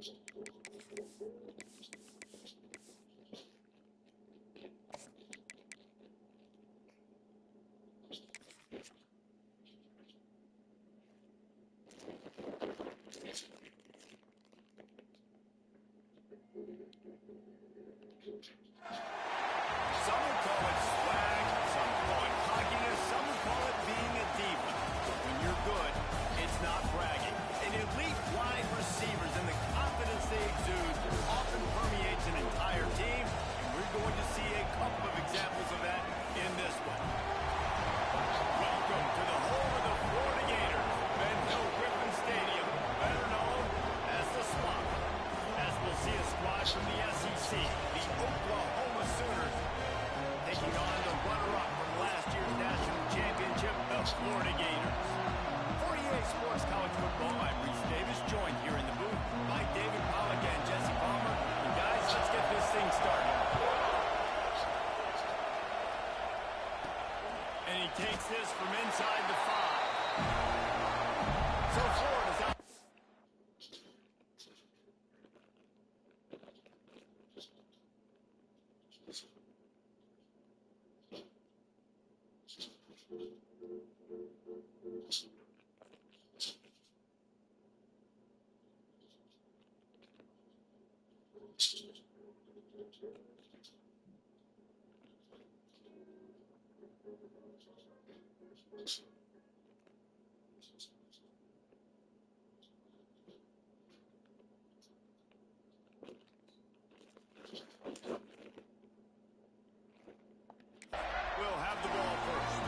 Some would call it swag, some would call it cockiness, some would call it being a diva. But when you're good, it's not bragging. An elite wide receivers and the confidence they exude often permeates an entire team, and we're going to see a couple of examples of that in this one. Welcome to the home of the Florida Gators, Ben Hill Griffin Stadium, better known as the Swamp. As we'll see a squad from the SEC, the Oklahoma Sooners, taking on the runner-up from last year's national championship, the Florida Gators. 48 Sports College Football, I'm Reese Davis, joined here in the booth by David Pollack and Jesse Palmer. And guys, let's get this thing started. And he takes this from inside the 5. So Florida's out. We'll have the ball first.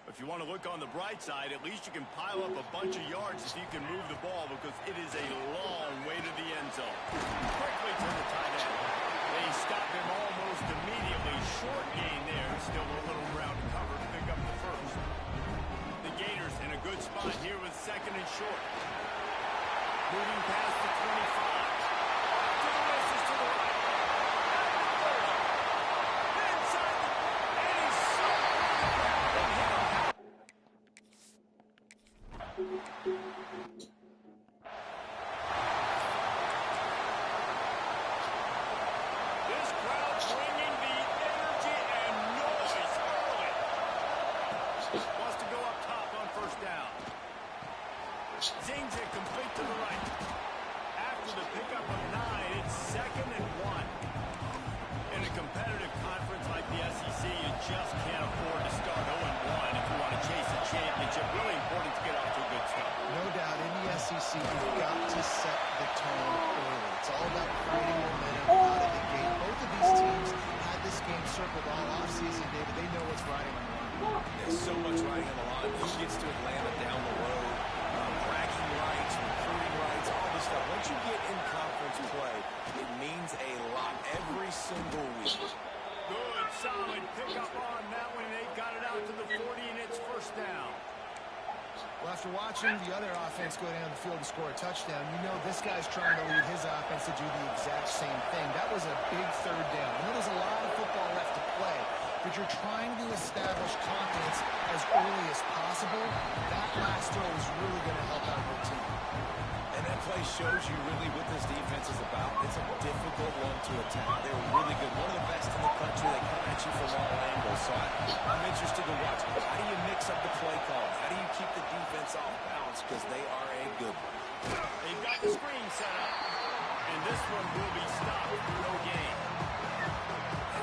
If you want to look on the bright side, at least you can pile up a bunch of yards if you can move the ball, because it is a long way to the end zone. Quickly to the tight end. They stop him almost immediately. Short gain there. Still a little ground to cover to pick up the first. The Gators in a good spot here with second and short. Moving past the 25. To the races to the right. Inside the... And he's so... This crowd bringing the energy and noise early. Wants to go up top on first down. Zings it complete to the right. After the pickup of 9, it's 2nd and 1. In a competitive conference like the SEC, you just can't afford to start 0-1 if you want to chase a championship. Really important to get off to a good start. No doubt, in the SEC, you've got to set the tone early. It's all about creating momentum out of the gate. Both of these teams had this game circled all offseason, David. They know what's riding on the line. There's so much riding on the line. Who gets to Atlanta down the road? Bragging rights, recruiting rights, all this stuff. Once you get in conference play, it means a lot every single week. Good, solid pickup on that one. They got it out to the 40, and it's first down. Well, after watching the other offense go down the field to score a touchdown, you know this guy's trying to lead his offense to do the exact same thing. That was a big third down. I know there's a lot of football left to play, but you're trying to establish confidence as early as possible. That last throw is really going to help out your team. And that play shows you really what this defense is about. It's a difficult one to attack. They're really good. One of the best in the country. They come at you from all angles. So I'm interested to watch. How do you mix up the play call? How do you keep the defense off balance? Because they are a good one. They've got the screen set up. And this one will be stopped. No gain.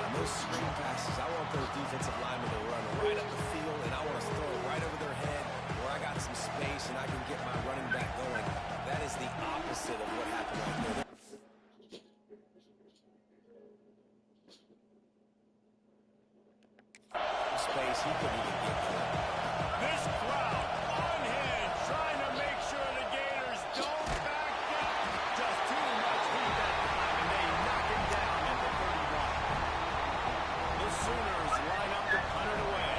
And those screen passes, I want want those defensive linemen to run right up the field, and I want to throw it right over their head where I got some space and I can get my running back going. That is the opposite of what happened right there. Space, he couldn't even get to it. This crowd unhinged, trying to make sure the Gators don't back down. Just too much heat that time, and they knock him down at the 31. The Sooners line up to punt it away.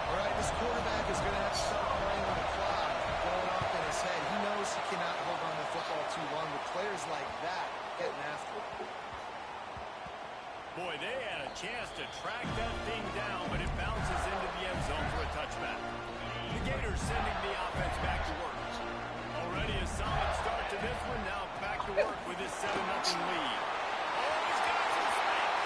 All right, this quarterback is going to have to start playing with the clock going off in his head. He knows he cannot hold on to the football too long with players like that getting after it. Boy, they had a chance to track that thing down, but it bounces into the end zone for a touchback. The Gators sending the offense back to work. Already a solid start to this one. Now back to work with this 7-0 lead. Oh, he's got some space.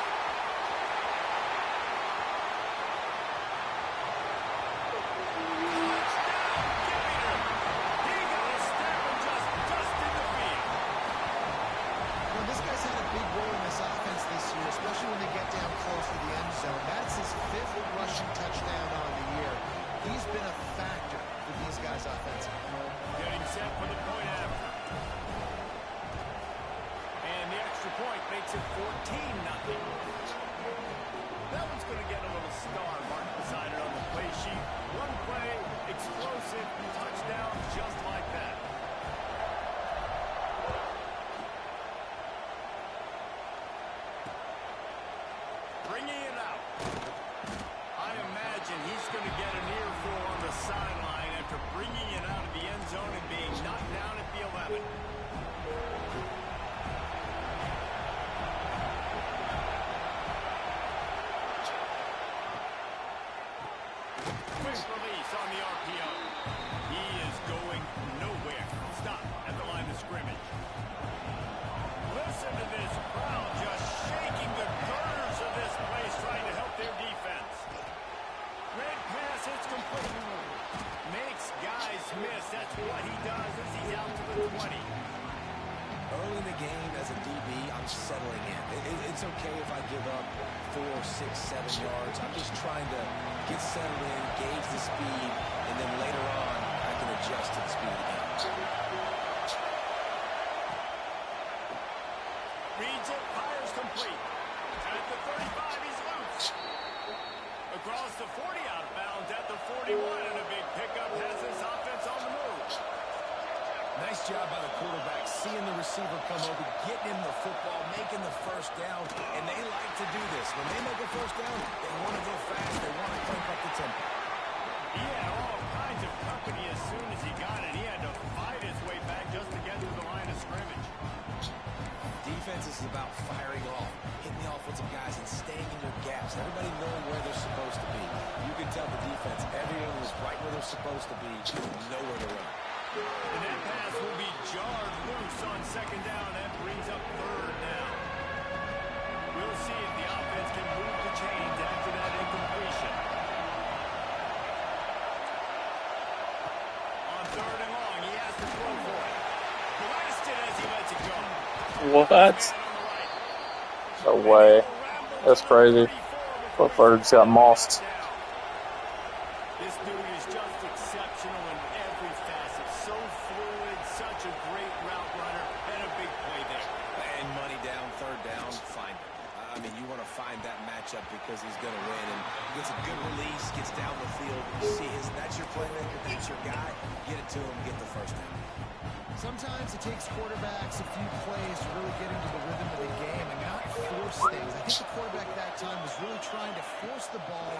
Touchdown, Gator! He got a step and just dusted the field. Well, this guy's had a big role in this offense this year, especially when they get down close to the end zone. That's his 5th rushing touchdown on the year. He's been a factor for these guys offensively. Getting set for the point after. And the extra point makes it 14-0. That one's going to get a little star marked beside it on the play sheet. One play, explosive, touchdown, just like that. Bringing it out. I imagine he's going to get an earful on the sideline after bringing it out of the end zone and being knocked down at the 11. Quick release on the RPO. He is going nowhere. Stop at the line of scrimmage. Listen to this crowd just shaking the girders of this place trying to help their defense. Red pass, it's complete. Makes guys miss. That's what he does as he's out to the 20. Early in the game, as a DB, I'm settling in. It's okay if I give up 4, 6, 7 yards. I'm just trying to get settled in, gauge the speed, and then later on, I can adjust to the speed of the game. Reads it, fires complete. At the 35, he's loose. Across the 40, out of bounds at the 41, and a big pickup has his offense on the move. Nice job by the quarterback, seeing the receiver come over, getting him the football, making the first down, and they like to do this. When they make a first down, they want to go fast, they want to crank up the tempo. He had all kinds of company as soon as he got it. He had to fight his way back just to get to the line of scrimmage. Defense is about firing off, hitting the offensive guys, and staying in their gaps. Everybody knowing where they're supposed to be. You can tell the defense, everyone was right where they're supposed to be, nowhere to run. And that pass will be jarred loose on second down. That brings up third down. We'll see if the offense can move the chains after that incompletion. On third and long, he has to throw for it. Blasted as he lets it go. What? No way. That's crazy. Clifford's got mossed. This dude is just exceptional in every facet. So fluid, such a great route runner, and a big play there. And money down, third down, find it. I mean, you want to find that matchup because he's going to win. And gets a good release, gets down the field. You see that's your playmaker, that's your guy. Get it to him, get the first down. Sometimes it takes quarterbacks a few plays to really get into the rhythm of the game and not force things. I think the quarterback that time was really trying to force the ball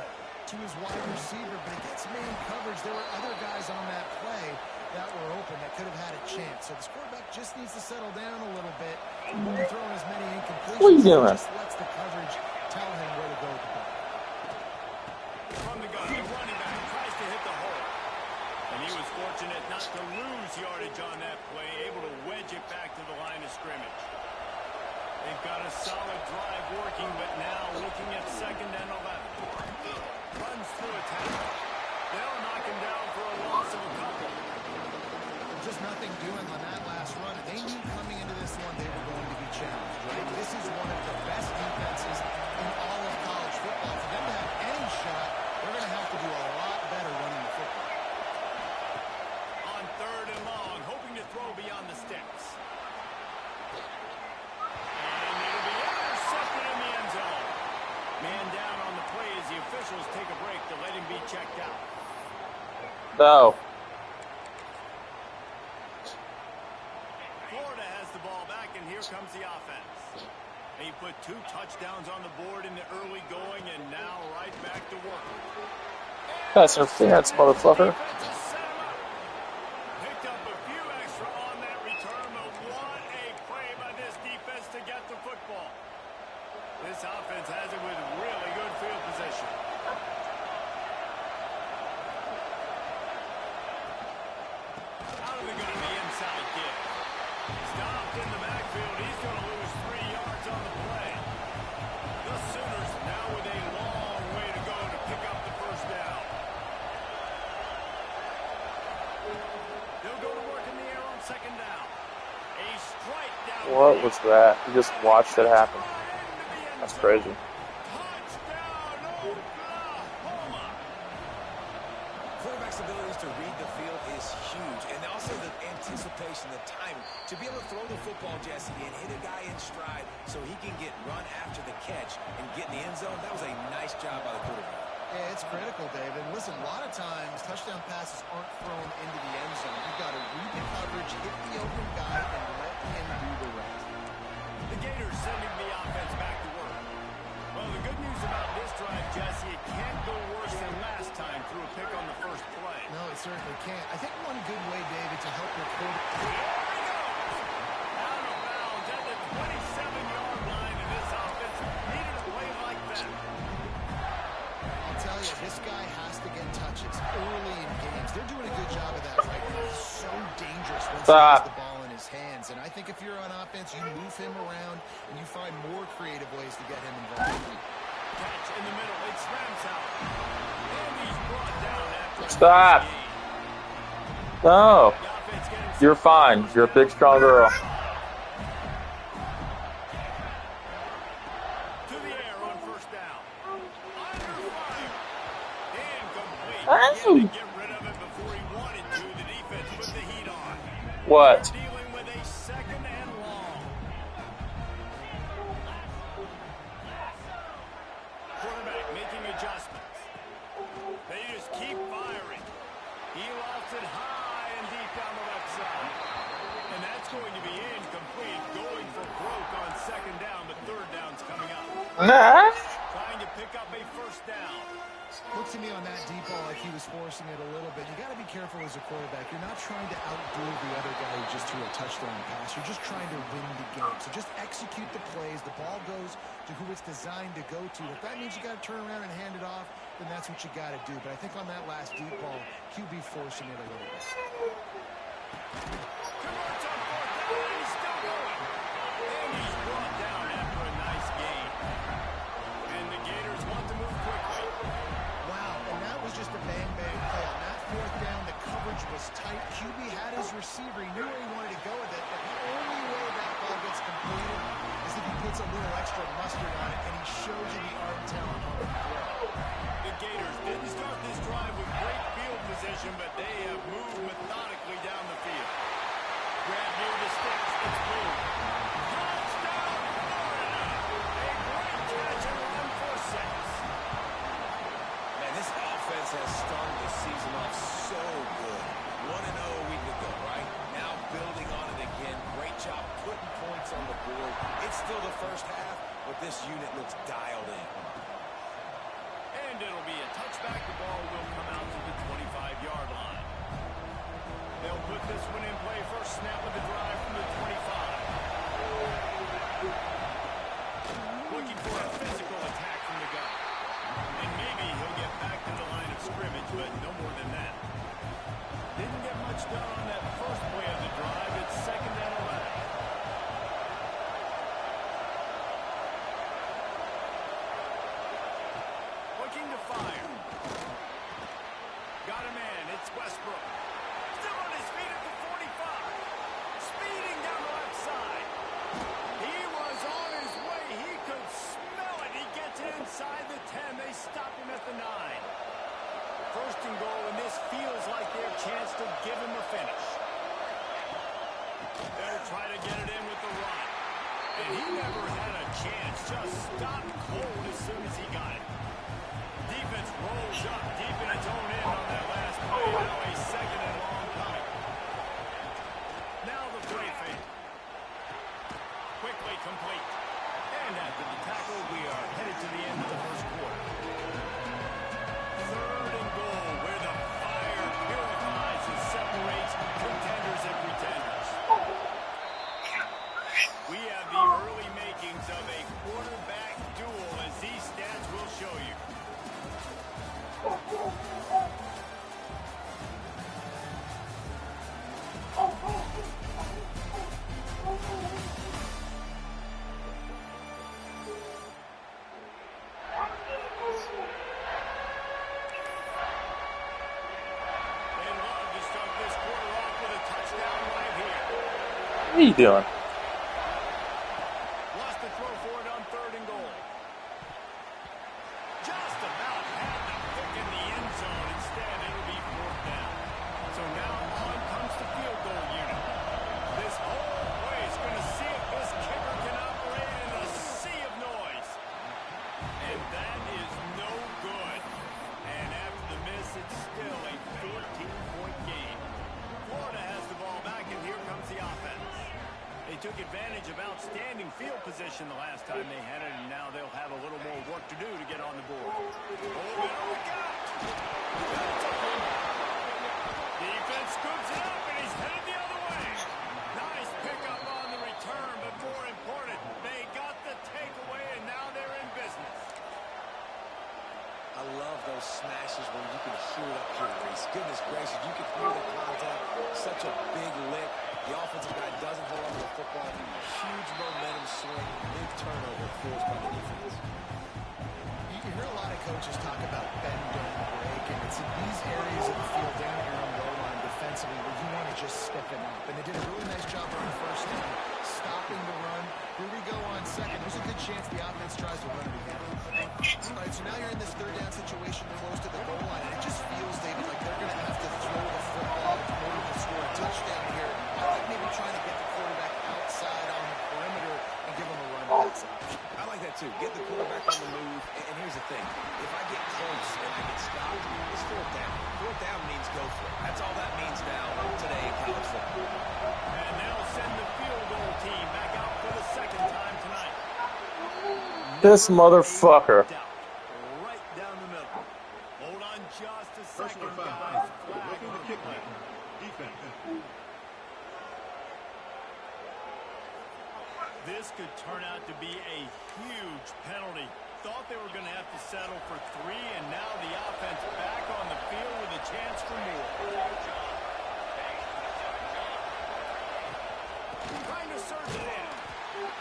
to his wide receiver, but against man coverage, there were other guys on that play that were open that could have had a chance. So this quarterback just needs to settle down a little bit. Won't be throwing as many incompletions. What are you doing? Just lets the coverage tell him where to go with the ball. From the gun, the running back tries to hit the hole. And he was fortunate not to lose yardage on that play, able to wedge it back to the line of scrimmage. They've got a solid drive working, but now looking at second and 11. Runs through a tackle. They'll knock him down for a loss of a couple. Just nothing doing on that last run. They knew coming into this one they were going to be challenged, right? This is one of the best defenses in all of college football. For them to have as the officials take a break to let him be checked out. No. Florida has the ball back, and here comes the offense. He put 2 touchdowns on the board in the early going, and now right back to work. That's interference, motherfucker. Picked up a few extra on that return, but what a play by this defense to get the football. This offense has it with really good field position. Out of the gun, the inside kick. Stopped in the backfield. He's going to lose 3 yards on the play. The Sooners now with a long way to go to pick up the first down. They'll go to work in the air on second down. A strike down. What was that? You just watched it happen. That's crazy. Touchdown, Oklahoma. Quarterback's abilities to read the field is huge, and also the anticipation, the timing. To be able to throw the football, Jesse, and hit a guy in stride so he can get run after the catch and get in the end zone, that was a nice job by the quarterback. Yeah, it's critical, David. Listen, a lot of times touchdown passes aren't thrown into the end zone. You've got to read the coverage, hit the open guy, and let him do the rest. The Gators sending the offense back to work. Well, the good news about this drive, Jesse, it can't go worse than last time through a pick on the first play. No, it certainly can't. I think one good way, David, to help your quarterback. There he goes! Out of bounds at the 27-yard line, and this offense needed a play like that. I'll tell you, this guy has to get touches early in games. They're doing a good job of that right now. He's so dangerous once he has the ball in his hands. And I think if you're on offense, you move him around and you find more creative ways to get him involved. Catch in the middle. It's Ramsauer. And he's brought down after Stop. a gain. No. The offense getting You're fine. You're a big, strong girl. to the air on first down. Under fire. Incomplete. Hey. He had to get rid of it before he wanted to. The defense put the heat on. What? Dealing with a second and long. Quarterback making adjustments. They just keep firing. He lofts it high and deep down the left side. And that's going to be incomplete. Going for broke on second down, but third down's coming up. Nah. Trying to pick up a first down. Looked to me on that deep ball like he was forcing it a little bit. You got to be careful as a quarterback. You're not trying to outdo the other guy who just threw a touchdown pass. You're just trying to win the game. So just execute the plays. The ball goes to who it's designed to go to. If that means you got to turn around and hand it off, then that's what you got to do. But I think on that last deep ball, QB forcing it a little bit. Converts on fourth down, and he's still going. And he's brought down after a nice gain. And the Gators want to move quickly. Wow, and that was just a bang-bang play. On that fourth down, the coverage was tight. QB had his receiver. He knew where he wanted to go with it, but the only way that ball gets completed is if he puts a little extra mustard on it, and he shows you the arm talent on the throw. The Gators didn't start this drive with great field position, but they have moved methodically down the field. Grab near the sticks. It's moved. Touchdown, Florida! A great catch and run for 6. Man, this offense has started the season off so good. 1-0 a week ago, right? Now building on it again. Great job putting points on the board. It's still the first half, but this unit looks dialed in. And it'll be a touchback. The ball will come out to the 25-yard line. They'll put this one in play. First snap of the drive from the 25. Looking for a physical attack from the guy. And maybe he'll get back to the line of scrimmage, but no more than that. Didn't get much done on that first play of the drive. It's second and 11. Looking to fire. Got a man. It's Westbrook. Still on his feet at the 45. Speeding down the left side. He was on his way. He could smell it. He gets it inside the 10. They stop him at the 9. First and goal, and this feels like their chance to give him a finish. They'll try to get it in with the run. And he never had a chance. Just stopped cold as soon as he got it. What are you doing? Wants to throw for it on 3rd and goal. Just about had the pick in the end zone. Instead, it'll be 4th down. So now on comes the field goal unit. This whole way is going to see if this kicker can operate in a sea of noise. And that is no good. And after the miss, it's still a 14-point game. Florida has the ball back, and here comes the offense. They took advantage of outstanding field position the last time they had it, and now they'll have a little more work to do to get on the board. Oh, there we go. Defense scoops it up, and he's headed the other way. Nice pickup on the return, but more important, they got the takeaway, and now they're in business. I love those smashes where you can hear it up here, Reese. Goodness gracious, you can hear the contact. Such a big lick. The offensive guy doesn't hold on to the football. Huge momentum swing, big turnover forced by the defense. You hear a lot of coaches talk about bend, don't break, and it's in these areas of the field down here on the goal line defensively where you want to just stiffen up. And they did a really nice job on 1st down, stopping the run. Here we go on 2nd. There's a good chance the offense tries to run it again. All right, so now you're in this 3rd down situation close to the goal line, and it just feels, David, like they're going to have to throw the football in order to score a touchdown here. I like maybe trying to get the quarterback outside on the perimeter and give him a run pass option. I like that too. Get the quarterback on the move. And here's the thing. If I get close and I get stopped, it's 4th down. 4th down means go for it. That's all that means now today in college football. And they'll send the field goal team back out for the 2nd time tonight. This motherfucker. Right down the middle. Hold on just a second, guys. Flag on the kick play. Defense. This could turn out to be a huge penalty. Thought they were going to have to settle for 3, and now the offense back on the field with a chance for more. Trying to surge it in.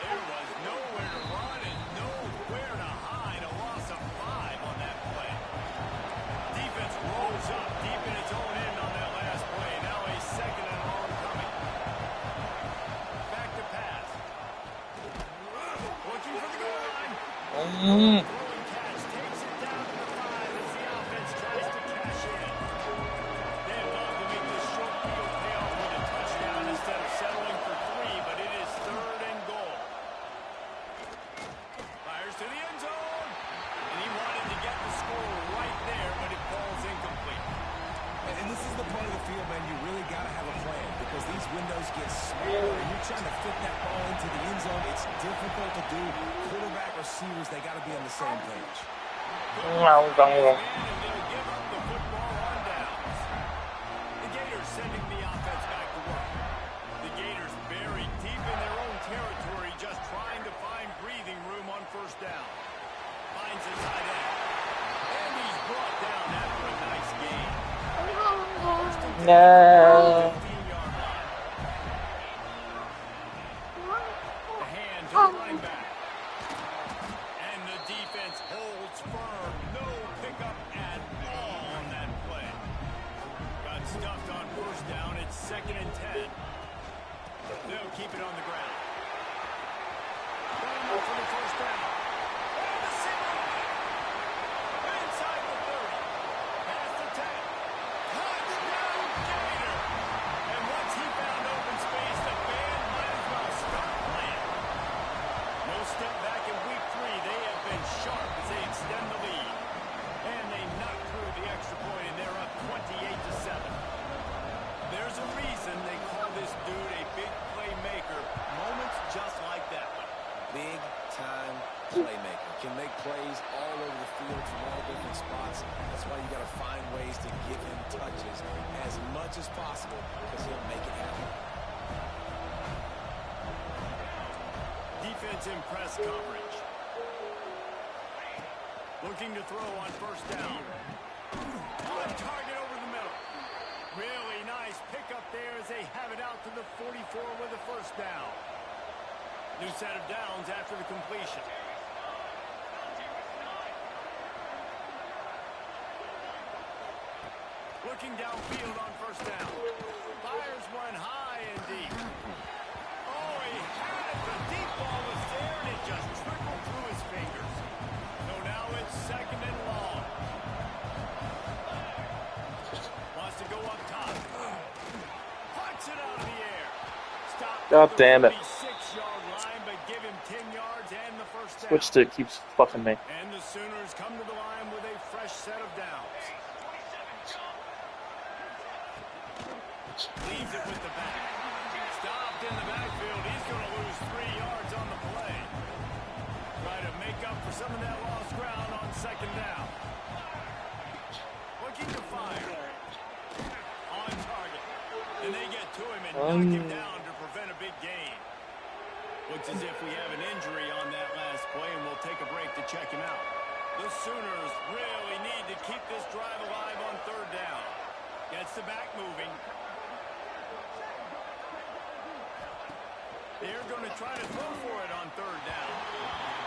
There was nowhere to run and nowhere to hide. A loss of 5 on that play. Defense rolls up deep in its own end on that last play. Now a 2nd and long coming. Back to pass. Looking for the goal line. Throwing catch takes it down to the 5 as the offense tries to cash in. They'd love to make this short field pay off with a touchdown instead of settling for 3, but it is 3rd and goal. Fires to the end zone. And he wanted to get the score right there, but it falls incomplete. And this is the part of the field, man, you really got to have a plan because these windows get smaller and you're trying to fit that ball into the end zone. It's difficult to do. Quarterback, receivers, they got to be on the same page. And they'll give up the football on downs. The Gators sending the offense back to work. The Gators buried deep in their own territory, just trying to find breathing room on 1st down. Finds his tight end. And he's brought down after a nice gain. No. 15-yard line. The hand to the running back. And the defense holds firm. No pickup at all on that play. Got stuffed on 1st down. It's 2nd and 10. They'll keep it on the ground. Going up for the 1st down. And the single. Inside the 30. Past the 10. Touchdown, Gator. And once he found open space, the band might as well start playing. No step back in week 3. They have been sharp as they extend the lead. And they knock through the extra point, and they're up 28-7. There's a reason they call this dude a big playmaker. Moments just like that one. Big-time playmaker. Can make plays all over the field from all different spots. That's why you got to find ways to give him touches as much as possible because he'll make it happen. Defense in press coverage. Looking to throw on 1st down. On target over the middle. Really nice pickup there as they have it out to the 44 with a 1st down. New set of downs after the completion. Looking downfield on 1st down. Fires one high and deep. Oh, he had it. The deep ball was there, and it just trickled through his fingers. So now it's second and long. Wants to go up top. Punts it out of the air. Stop. God damn it. 36-yard line, but give him 10 yards and the first down. Switch to keeps fucking me. And the Sooners come to the line with a fresh set of downs. Leaves it with the back. Stopped in the backfield. He's going to lose 3 yards on the play. Try to make up for some of that lost ground on second down. Looking to fire. On target. And they get to him and knock him down to prevent a big gain. Looks as if we have an injury on that last play, and we'll take a break to check him out. The Sooners really need to keep this drive alive on third down. Gets the back moving. They're going to try to throw for it on third down.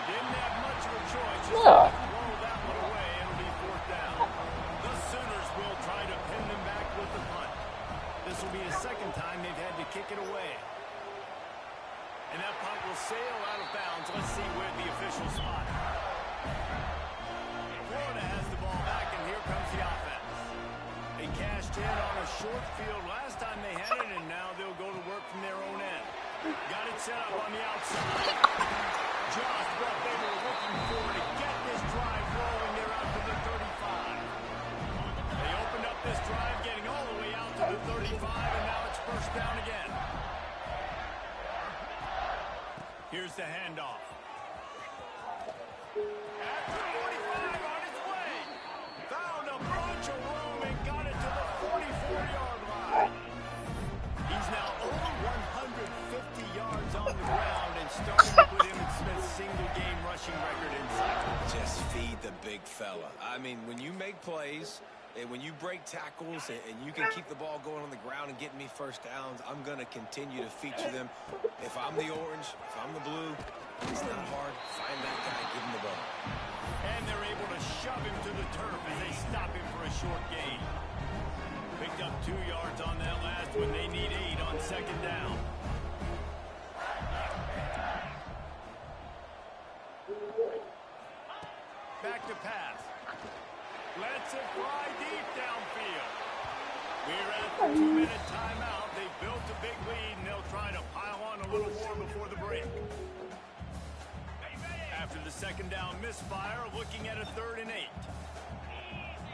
Didn't have much of a choice. Just throw that one away. It'll be fourth down. The Sooners will try to pin them back with the punt. This will be the second time they've had to kick it away. And that punt will sail out of bounds. Let's see where the official spot. Florida has the ball back, and here comes the offense. They cashed in on a short field last time they had it, and now they'll go to work from their own end. Got it set up on the outside. Just what they were looking for to get this drive rolling. They're out to the 35. They opened up this drive, getting all the way out to the 35, and now it's first down again. Here's the handoff. After 45 on his way. Found a bunch of room and got it to the 44-yard line. He's now over 150 yards on the ground and starting to put Emmitt Smith's single-game rushing record inside. Just feed the big fella. I mean, when you make plays, and when you break tackles, and you can keep the ball going on the ground and get me first downs, I'm going to continue to feature them. If I'm the orange, if I'm the blue, it's not hard. Find that guy, give him the ball. And they're able to shove him to the turf as they stop him for a short gain. Picked up 2 yards on that last one. They need 8 on second down. Back to pass. Lets it fly deep downfield. We're at the 2-minute timeout. They've built a big lead, and they'll try to pile on a little more before the break. After the second down misfire, looking at a 3rd and 8.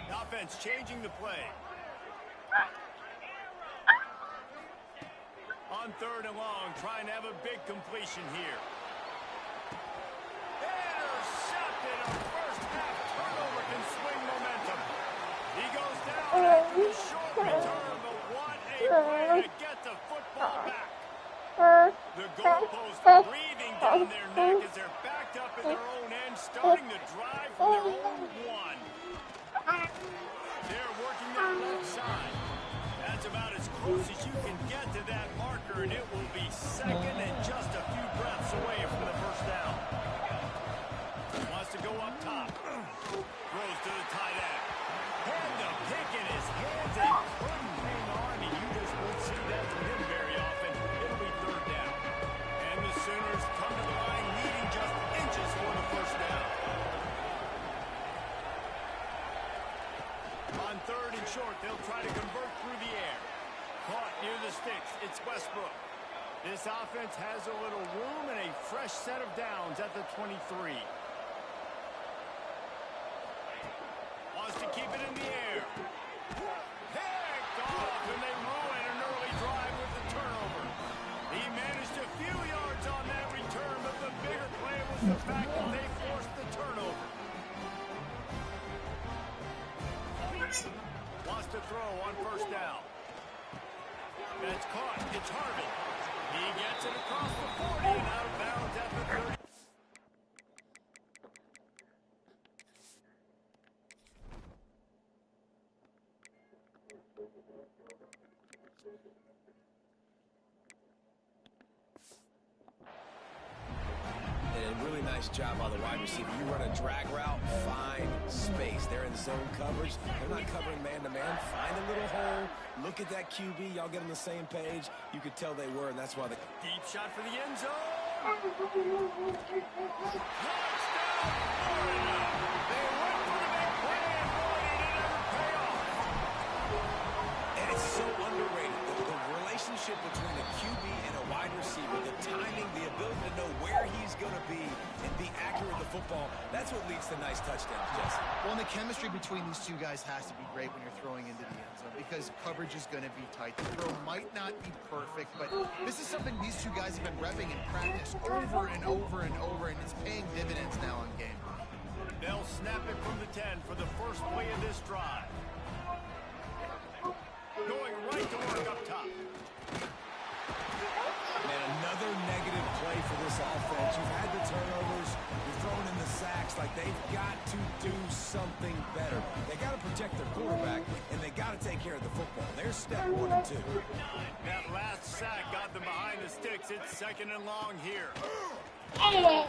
The offense changing the play. On 3rd and long, trying to have a big completion here. Intercepted. A first half turnover can swing momentum. He goes down after the short return, but what a play to get the football back. The goalpost breathing down their neck as they're backed up in their own end, starting to drive from their own 1. They're working that left side. That's about as close as you can get to that marker, and it will be second and just a few breaths away from the first down. Wants to go up top. Throws to the tight end. Had the pick in his hands and couldn't hang on, and you just won't see that from him very often. It'll be 3rd down. And the Sooners come to the line needing just inches for the first down. On 3rd and short, they'll try to convert through the air. Caught near the sticks. It's Westbrook. This offense has a little room and a fresh set of downs at the 23. Wants to keep it in the air. Picked off, and they ruin an early drive with the turnover. He managed a few yards on that return, but the bigger play was the fact that they forced the turnover. Wants to throw on first down. That's caught. It's Harvey. He gets it across the 40 and out of bounds at the 30. And a really nice nice job by the wide receiver. You run a drag route, find space. They're in zone coverage. They're not covering man-to-man. Find a little hole. Look at that QB. Y'all get on the same page. You could tell they were, and that's why the Deep shot for the end zone. Touchdown, Florida. They went for the big play, and boy, did it ever pay off. And it's so underrated. The relationship between a QB and a wide receiver, the timing, the ability to know where he's going to be and be accurate with the football, that's what leads to nice touchdowns, Jesse. Well, and the chemistry between these two guys has to be great when you're throwing into the end zone because coverage is going to be tight. The throw might not be perfect, but this is something these two guys have been repping in practice over and over and over, and it's paying dividends now on game. They'll snap it from the 10 for the first play of this drive. Going right to work up top. And another negative play for this offense. You've had the turnovers. You're throwing in the sacks. Like, they've got to do something better. They got to protect their quarterback, and they got to take care of the football. There's step 1 and 2. That last sack got them behind the sticks. It's 2nd and long here. Much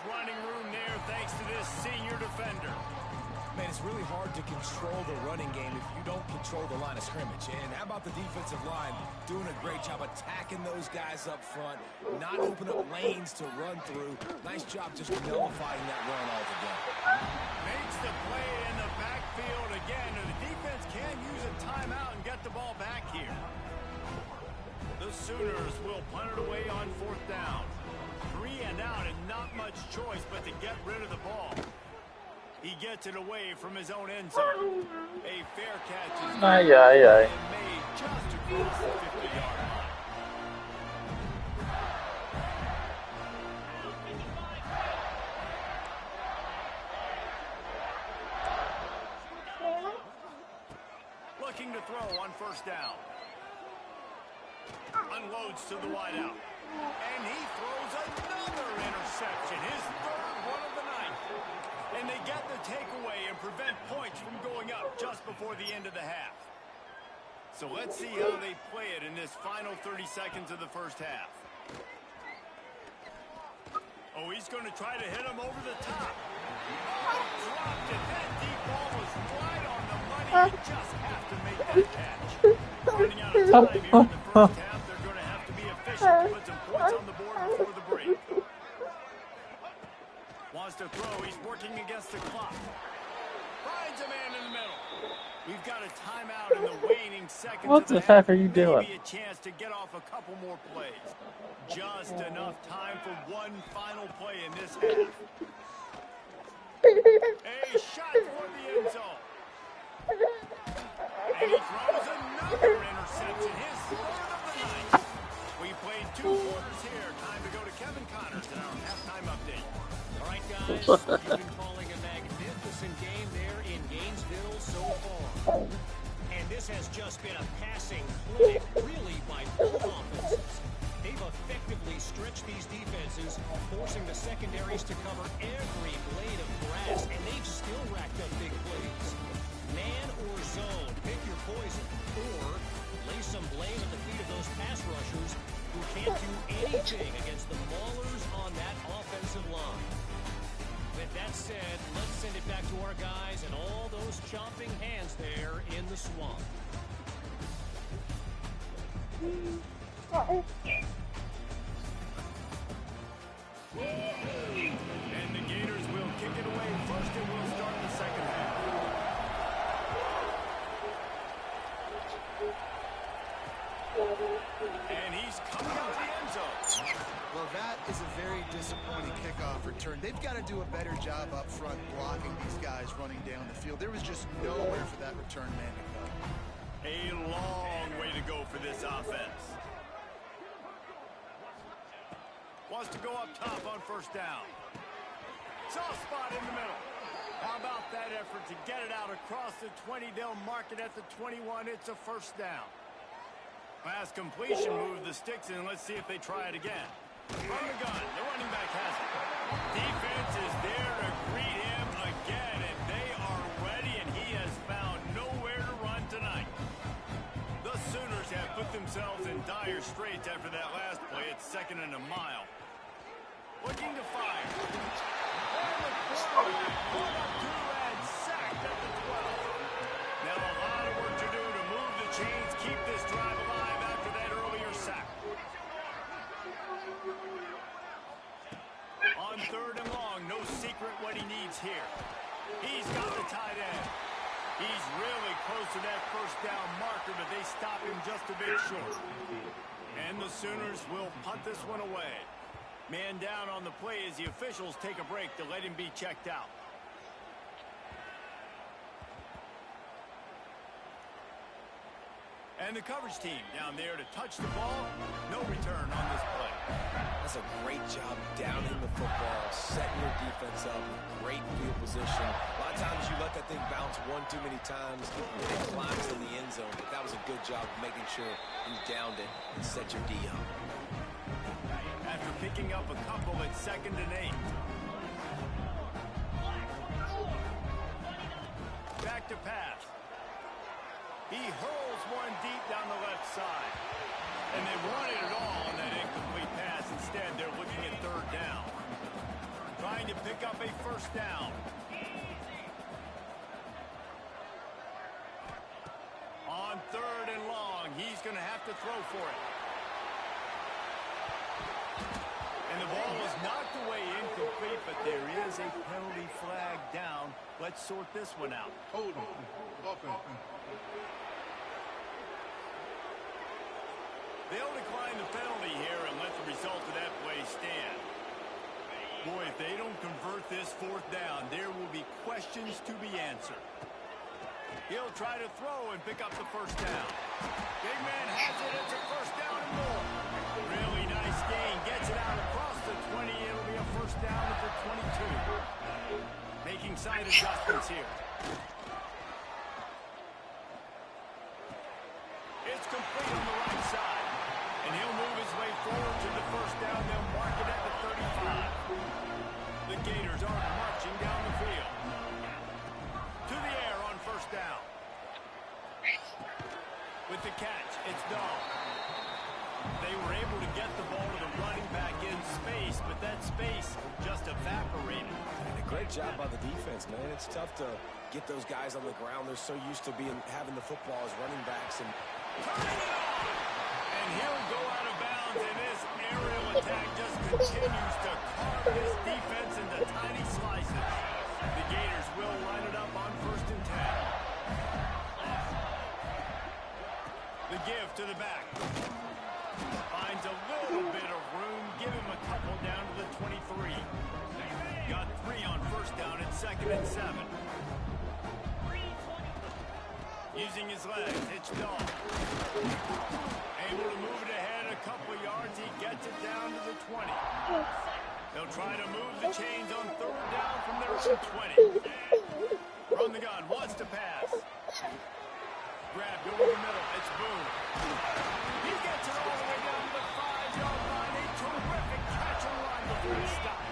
running room there thanks to this senior defender. Man, it's really hard to control the running game if you don't control the line of scrimmage. And how about the defensive line doing a great job attacking those guys up front, not opening up lanes to run through. Nice job just nullifying that run altogether. Makes the play in the backfield again, and the defense can use a timeout and get the ball back here. The Sooners will punt it away on 4th down. 3 and out and not much choice but to get rid of the ball. He gets it away from his own end zone. A fair catch is made just across the 50-yard line. Looking to throw on 1st down. Unloads to the wideout. And he throws another interception. His 3rd one of the night. And they get the takeaway and prevent points from going up just before the end of the half. So let's see how they play it in this final 30 seconds of the first half. Oh, he's going to try to hit him over the top. Oh, dropped it. That deep ball was right on the money. You just have to make that catch. Running out of time here in the first half. They're going to have to be efficient to put some points on the board before the break. Wants to throw. He's working against the clock. Finds a man in the middle. We've got a timeout in the waning seconds. What the heck are you doing? Maybe a chance to get off a couple more plays. Just enough time for one final play in this half. A shot for the end zone. And he throws another interception. His 3rd of the night. We played 2 quarters here. Time to go to Kevin Connors in our halftime update. All right, guys, you've been calling a magnificent game there in Gainesville so far. And this has just been a passing clinic, really, by both offenses. They've effectively stretched these defenses, forcing the secondaries to cover every blade of grass, and they've still racked up big plays. Man or zone, pick your poison, or lay some blame at the feet of those pass rushers who can't do anything against the maulers on that offensive line. With that said, let's send it back to our guys and all those chomping hands there in the swamp. And the Gators will kick it away first, and we'll start the second half. And he's coming out the end zone. Well, that is a very disappointing kickoff return. They've got to do a better job up front blocking these guys running down the field. There was just nowhere for that return man to go. A long way to go for this offense. Wants to go up top on 1st down. Soft spot in the middle. How about that effort to get it out across the 20? They'll mark it at the 21. It's a 1st down. Pass completion, move the sticks in. Let's see if they try it again. From the gun, the running back has it. Defense is there to greet him again, and they are ready, and he has found nowhere to run tonight. The Sooners have put themselves in dire straits after that last play. It's 2nd and a mile. Looking to fire. And the quarterback put up 2 and sacked at the 12. Now a lot of work to do to move the chains, keep this drive alive after that earlier sack. On 3rd and long, no secret what he needs here. He's got the tight end. He's really close to that first down marker, but they stop him just a bit short. And the Sooners will punt this one away. Man down on the play as the officials take a break to let him be checked out. And the coverage team down there to touch the ball. No return on this play. That's a great job down in the football, setting your defense up with great field position. A lot of times you let that thing bounce one too many times, it climbs in the end zone, but that was a good job of making sure you downed it and set your D up. After picking up a couple at 2nd and 8. Back to pass. He hurls one deep down the left side. And they wanted it all on that incomplete pass. Instead, they're looking at 3rd down. Trying to pick up a 1st down. On 3rd and long, he's going to have to throw for it. And the ball was knocked away incomplete, but there is a penalty flag down. Let's sort this one out. Hold on. Okay. They'll decline the penalty here and let the result of that play stand. Boy, if they don't convert this 4th down, there will be questions to be answered. He'll try to throw and pick up the 1st down. Big man has it. It's a 1st down and more. Really nice gain. Gets it out across the 20. It'll be a 1st down at the 22. Making side adjustments here. It's complete on the right side. And he'll move his way forward to the 1st down. They'll mark it at the 35. The Gators are marching down the field. To the air on 1st down. With the catch, it's Dahl. They were able to get the ball to the running back in space, but that space just evaporated. And a great job by the defense, man. It's tough to get those guys on the ground. They're so used to having the football as running backs. And he'll go out of bounds, and this aerial attack just continues to carve this defense into tiny slices. The Gators will line it up on 1st and 10. The give to the back. Finds a little bit of room. Give him a couple down to the 23. Got 3 on 1st down at 2nd and 7. Using his legs, it's Dahl. Able to move it ahead a couple yards. He gets it down to the 20. They'll try to move the chains on 3rd down from their own 20. Run the gun, wants to pass. Grabbed over the middle, it's Boone. He gets it all the way down to the 5-yard line. A terrific catch and run before he stopped.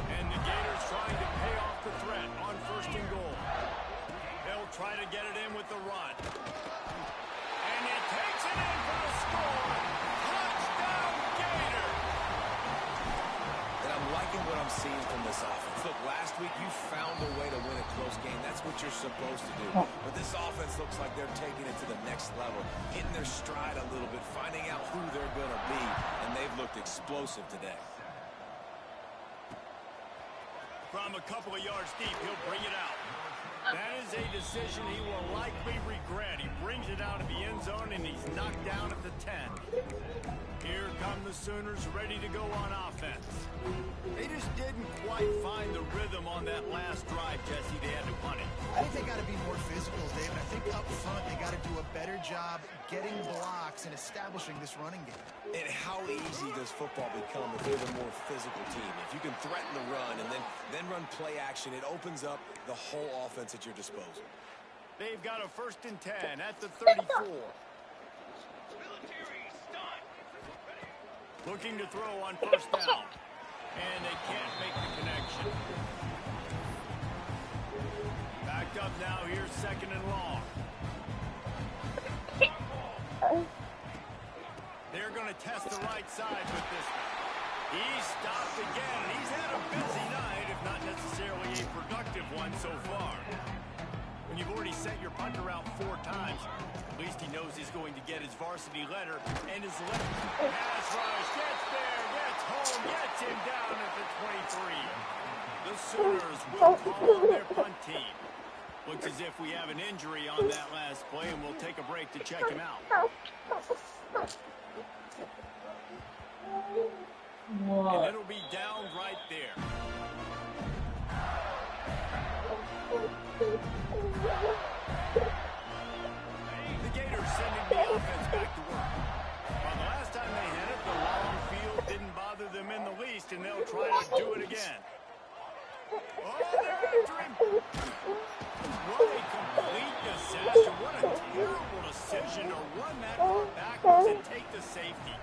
And the Gators trying to pay off the threat on 1st and goal. They'll try to get it in with the run. And he takes it in for the score. Touchdown, Gator! And I'm liking what I'm seeing from this offense. Look, last week you found a way to win a close game. That's what you're supposed to do. But this offense looks like they're taking it to the next level, hitting their stride a little bit, finding out who they're going to be, and they've looked explosive today. From a couple of yards deep, he'll bring it out. That is a decision he will likely regret. He brings it out of the end zone, and he's knocked down at the 10. Here come the Sooners ready to go on offense. They just didn't quite find the rhythm on that last drive, Jesse. They had to punt it. I think they got to be more physical, David. I think up front they got to do a better job getting blocks and establishing this running game. And how easy does football become if you're the more physical team? If you can threaten the run and then run play action, it opens up the whole offense at your disposal. They've got a 1st and 10 at the 34. Looking to throw on 1st down. And they can't make the connection. Backed up now, here's 2nd and long. They're going to test the right side with this one. He's stopped again, and he's had a busy night, if not necessarily a productive one so far. When you've already sent your punter out 4 times, at least he knows he's going to get his varsity letter, and his left pass rush gets there, gets home, gets him down at the 23. The Sooners will call on their punt team. Looks as if we have an injury on that last play, and we'll take a break to check him out. And it'll be down right there. The Gators sending the offense back to work. Well, the last time they had it, the long field didn't bother them in the least, and they'll try to do it again. Oh, they're after him. What a complete disaster. What a terrible decision to run that far backwards and take the safety.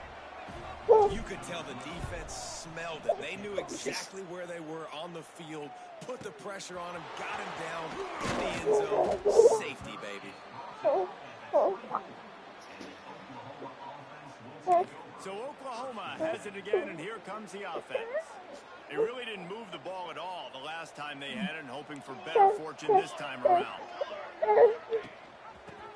You could tell the defense smelled it. They knew exactly where they were on the field, put the pressure on him, got him down in the end zone. Safety, baby. So Oklahoma has it again, and here comes the offense. They really didn't move the ball at all the last time they had it, and hoping for better fortune this time around.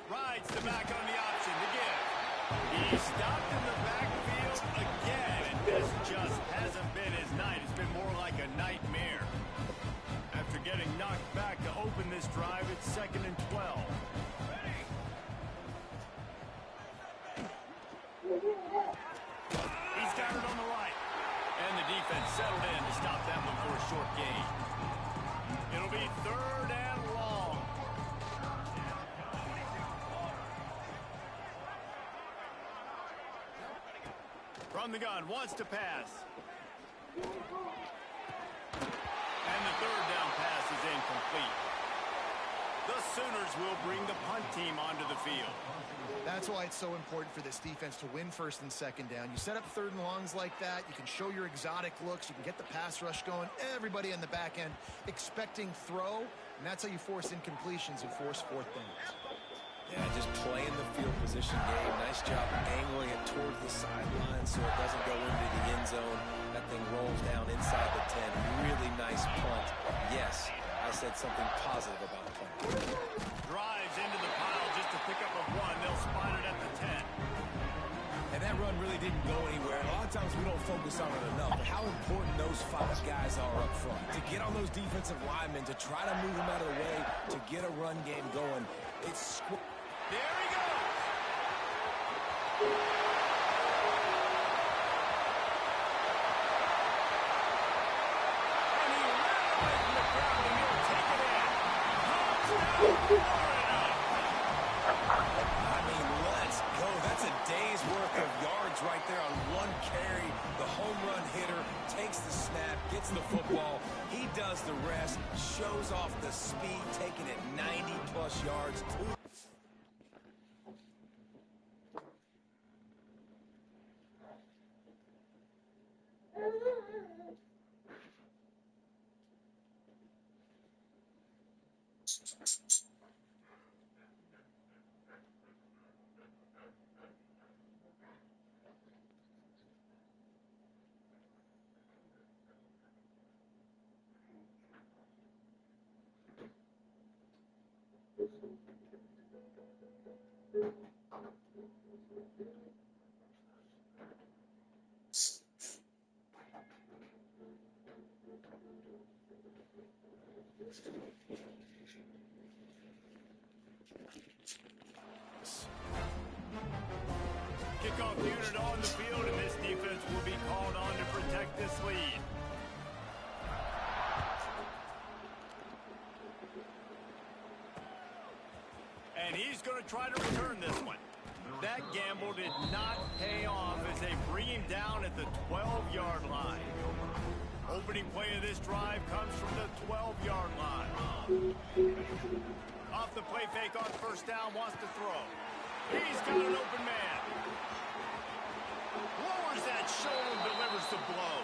Rides the back on the option to give. He stopped in the backfield again, and this just hasn't been his night. It's been more like a nightmare. After getting knocked back to open this drive, it's 2nd and 12. He's got it on the right. And the defense settled in to stop that one for a short gain. It'll be 3rd and long. From the gun, wants to pass. And the 3rd down pass is incomplete. The Sooners will bring the punt team onto the field. That's why it's so important for this defense to win 1st and 2nd down. You set up 3rd and longs like that. You can show your exotic looks. You can get the pass rush going. Everybody on the back end expecting throw. And that's how you force incompletions and force 4th downs. Yeah, just playing the field position game. Nice job angling it towards the sideline so it doesn't go into the end zone. That thing rolls down inside the 10. Really nice punt. Yes, I said something positive about punt. Drives into the pile just to pick up a 1. They'll spot it at the 10. And that run really didn't go anywhere. And a lot of times we don't focus on it enough. But how important those 5 guys are up front. To get on those defensive linemen, to try to move them out of the way, to get a run game going. It's... There he goes. And he ran away from the crowd, and he'll take it in. Touchdown, Florida. I mean, let's go. That's a day's worth of yards right there on one carry. The home run hitter takes the snap, gets the football. He does the rest, shows off the speed, taking it 90-plus yards. Kickoff unit on the field, and this defense will be called on to protect this lead. And he's going to try to return this one. That gamble did not pay off as they bring him down at the 12-yard line. Opening play of this drive comes from the 12-yard line. Off the play fake on 1st down, wants to throw. He's got an open man. Lowers that shoulder, delivers the blow.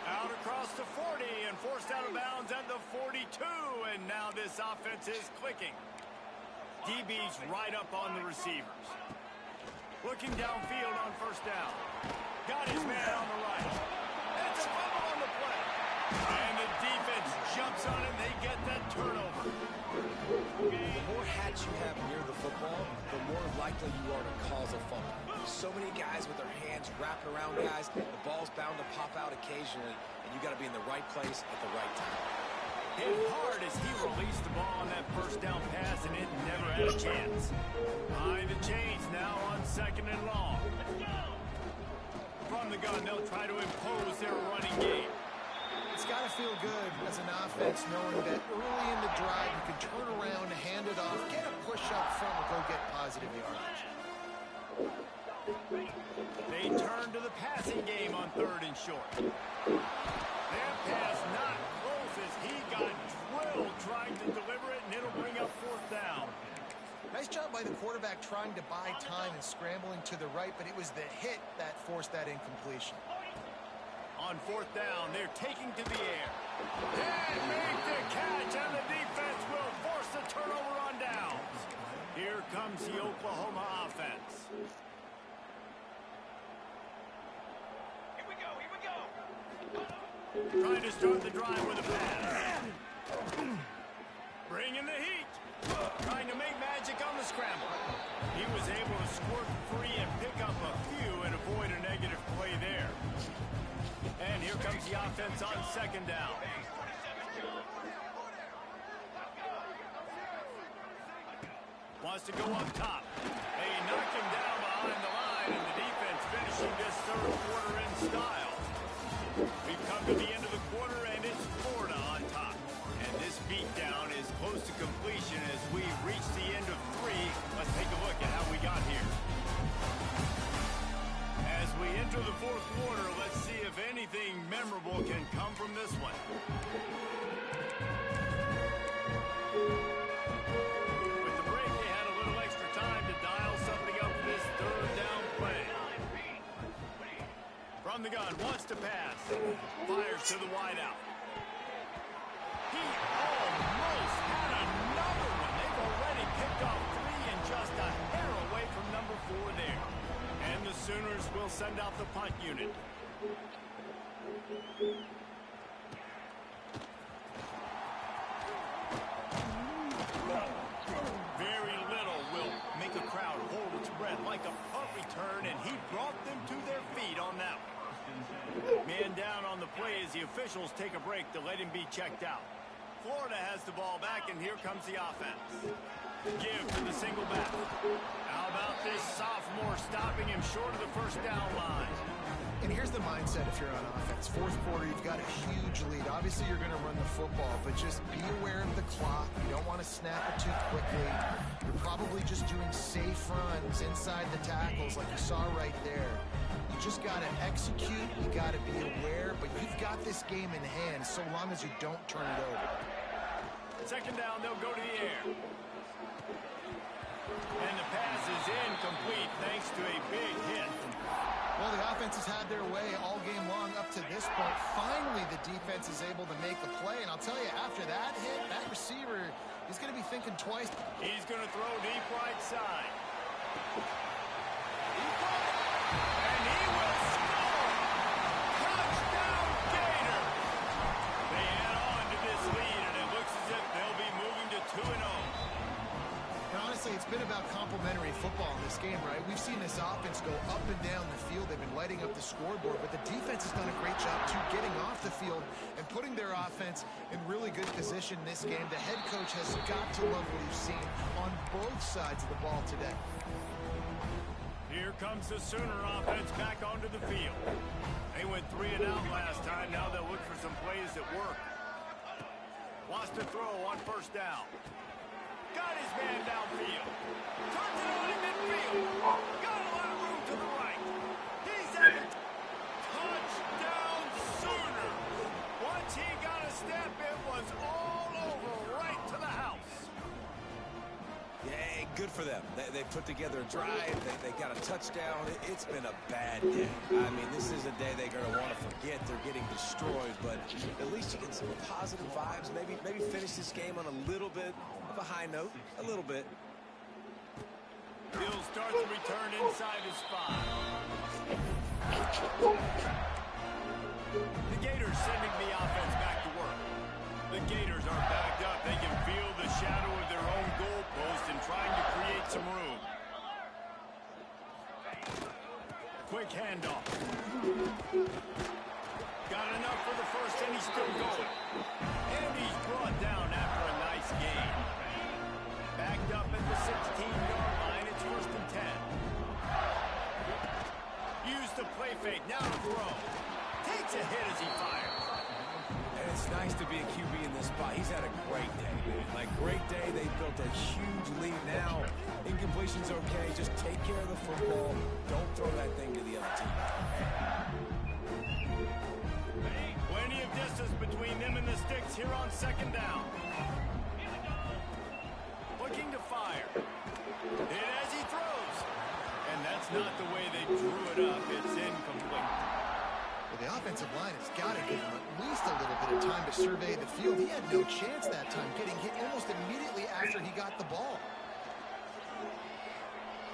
Out across the 40 and forced out of bounds at the 42. And now this offense is clicking. DB's right up on the receivers. Looking downfield on 1st down. Got his man on the right. play. And the defense jumps on it. They get that turnover. The more hats you have near the football, the more likely you are to cause a fumble. So many guys with their hands wrapped around guys, the ball's bound to pop out occasionally, and you got to be in the right place at the right time. Hit hard as he released the ball on that first down pass, and it never had a chance. Behind the chains now on 2nd and long. From the gun, they'll try to impose their running game. It's got to feel good as an offense knowing that early in the drive you can turn around, hand it off, get a push up front, and go get positive yardage. They turn to the passing game on 3rd and short. Their pass not close as he got drilled trying to deliver it, and it'll bring up 4th down. Nice job by the quarterback trying to buy time and scrambling to the right, but it was the hit that forced that incompletion. On 4th down, they're taking to the air. And make the catch, and the defense will force the turnover on downs. Here comes the Oklahoma offense. Trying to start the drive with a pass. Bringing the heat. Trying to make magic on the scramble. He was able to squirt free and pick up a few and avoid a negative play there. And here comes the offense on 2nd down. Wants to go up top. They knock him down behind the line, and the defense finishing this 3rd quarter in style. We've come to the end of the quarter, and it's Florida on top. And this beatdown is close to completion as we reach the end of 3. Let's take a look at how we got here. As we enter the 4th quarter, let's see if anything memorable can come from this one. With the break, they had a little extra time to dial something up for this 3rd down play. From the gun, wants to pass. Fires to the wideout. He almost had another one. They've already picked off 3 and just a hair away from number 4 there. And the Sooners will send out the punt unit. Very little will make a crowd hold its breath like a punt return, and he brought them to their feet on that one. Man down on the play as the officials take a break to let him be checked out. Florida has the ball back, and here comes the offense. Give to the single back. How about this sophomore stopping him short of the 1st down line? And here's the mindset if you're on offense. 4th quarter, you've got a huge lead. Obviously, you're going to run the football, but just be aware of the clock. You don't want to snap it too quickly. You're probably just doing safe runs inside the tackles like you saw right there. You just got to execute. You got to be aware, but you've got this game in hand so long as you don't turn it over. 2nd down, they'll go to the air. And the pass is incomplete thanks to a big hit. Well, the offense has had their way all game long up to this point. Finally, the defense is able to make a play. And I'll tell you, after that hit, that receiver is going to be thinking twice. He's going to throw deep right side. And he will score! Touchdown, Gator! They add on to this lead, and it looks as if they'll be moving to 2-0. And honestly, it's been about complementary football in this game, right? We've seen this offense go up and down the field. They've been lighting up the scoreboard, but the defense has done a great job, too, getting off the field and putting their offense in really good position in this game. The head coach has got to love what he's seen on both sides of the ball today. Here comes the Sooner offense back onto the field. They went 3 and out last time. Now they'll look for some plays that work. Wants to throw on 1st down. Got his man downfield. Turns it on in midfield. Got a lot of room to the right. He's at the touchdown Sooner. Once he got a step, it was all over right to the house. Yeah, good for them. They put together a drive. They got a touchdown. It's been a bad day. I mean, this is a day they're going to want to forget. They're getting destroyed, but at least you get some positive vibes. Maybe finish this game on a little bit of a high note. A little bit. He'll start the return inside his 5. The Gators sending the offense back to work. The Gators are backed up. They can feel the shadow of their own goalpost and trying to create some room. Quick handoff. Got enough for the first, and he's still going. And he's brought down after a nice gain. Backed up at the 16-yard line. It's 1st and 10. Use the play fake. Now to throw. Takes a hit as he fires. And it's nice to be a QB in this spot. He's had a great day, man. Like, great day. They built a huge lead now. Incompletion's okay. Just take care of the football. Don't throw that thing to the other team. Plenty of distance between them and the sticks here on 2nd down. Looking to fire. And as he throws. And that's not the way they drew it up. It's incomplete. Well, the offensive line has got to give him at least a little bit of time to survey the field. He had no chance that time, getting hit almost immediately after he got the ball.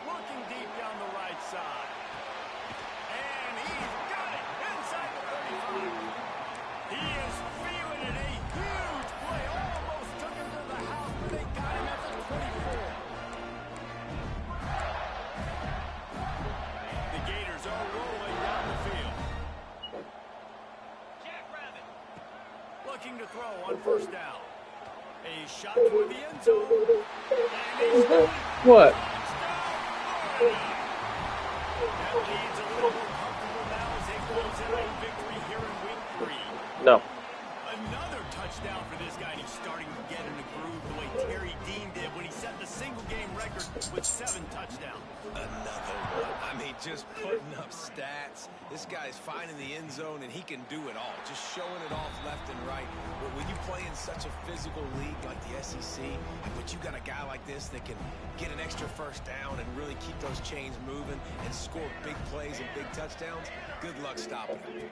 Looking deep down the right side. And he's got it inside the 35. He is feeling it. A huge play. Almost took him to the house, but they got him at the 24. The Gators are rolling down the field. Looking to throw on 1st down. A shot toward the end zone. And he's What? that leads a little more comfortable now as they close in on victory here in week 3. No. Another touchdown for this guy, and he's starting to get in the groove the way Terry Dean did when he set the single-game record with 7 touchdowns. Another one. I mean, just putting up stats. This guy's finding the end zone, and he can do it all. Just showing it off left and right. But when you play in such a physical league like the SEC, but you got a guy like this that can get an extra 1st down and really keep those chains moving and score big plays and big touchdowns, good luck stopping him.